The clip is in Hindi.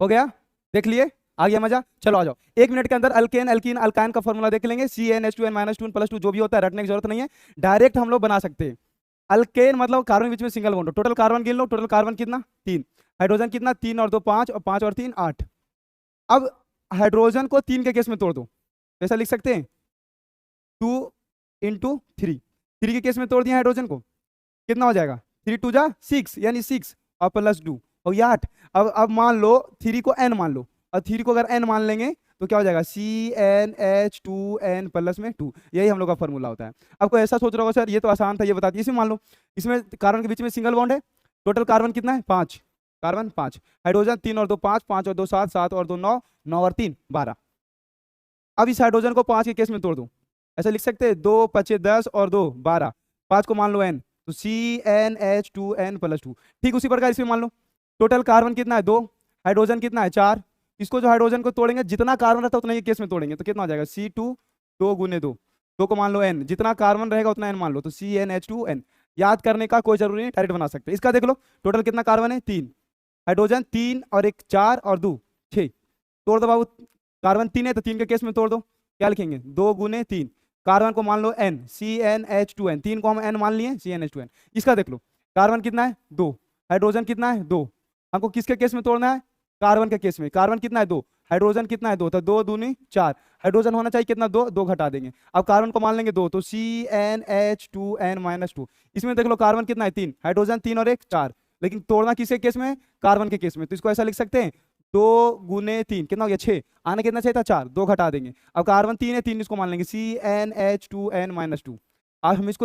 हो गया, देख लिए, आ गया मजा। चलो आ जाओ, 1 मिनट के अंदर अल्केन एल्कीन अल्काइन का फॉर्मूला देख लेंगे। CnH2n-2n+2 जो भी होता है रटने की जरूरत नहीं है, डायरेक्ट हम लोग बना सकते हैं। अल्केन मतलब कार्बन बीच में सिंगल बॉन्ड हो। टोटल कार्बन गिन लो, टोटल कार्बन कितना 3, हाइड्रोजन कितना 3 और 2 5, और 5 और 3 8। अब हाइड्रोजन को 3 के केस में तोड़ दो, ऐसा लिख सकते हैं 2 × 3, 3 के केस में तोड़ दिया हाइड्रोजन को, कितना हो जाएगा 3 2 जा 6, यानी 6 और +2 हो गया 8। अब मान लो 3 को n मान लो, और 3 को अगर n मान लेंगे तो क्या हो जाएगा CnH2n+2। यही हम लोग का फॉर्मूला होता है। अब कोई ऐसा सोच रहा होगा सर ये तो आसान था, ये बता दिए। इसमें मान लो इसमें कार्बन के बीच में सिंगल बॉन्ड है, टोटल कार्बन कितना है 5, कार्बन 5, हाइड्रोजन 3 और 2 5, 5 और 2 7, 7 और 2 9, 9 और 3 12। अब इस हाइड्रोजन को 5 के केस में तोड़ दो, ऐसा लिख सकते हैं 2 5 10 और 2 12, 5 को मान लो n, तो CnH2n+2। ठीक उसी प्रकार इसमें मान लो टोटल कार्बन कितना है 2, हाइड्रोजन कितना है 4। इसको जो हाइड्रोजन को तोड़ेंगे जितना कार्बन रहता है उतना ही केस में तोड़ेंगे, तो कितना हो जाएगा C2 2 × 2, 2 को मान लो n, जितना कार्बन रहेगा उतना n मान लो, तो CnH2n। याद करने का कोई जरूरी नहीं, डायरेक्ट बना सकते हैं। इसका देख लो टोटल कितना कार्बन है 3, हाइड्रोजन 3 और 1 4 और 2 6। तोड़ दो बाबू, कार्बन 3 है तो 3 के केस में तोड़ दो, क्या लिखेंगे 2 × 3, कार्बन को मान लो n, CnH2n, 3 को हम n मान लिए CnH2n। इसका देख लो कार्बन कितना है 2, हाइड्रोजन कितना है 2, हमको किसके केस में तोड़ना है कार्बन के केस में। कार्बन कितना है 2, हाइड्रोजन कितना है 2, तो 2 दूनी 4, हाइड्रोजन होना चाहिए कितना 2, 2 घटा देंगे। अब कार्बन को मान लेंगे 2, तो CnH2n-2। इसमें देख लो कार्बन कितना है 3, हाइड्रोजन 3 और 1 4, लेकिन तोड़ना किसके केस में कार्बन के केस में, तो इसको ऐसा लिख सकते हैं 2 × 3 कितना हो गया 6, आने कितना चाहिए था 4, 2 घटा देंगे। अब कार्बन 3 है 3 इसको मान लेंगे CnH2n-2। अब हम इसको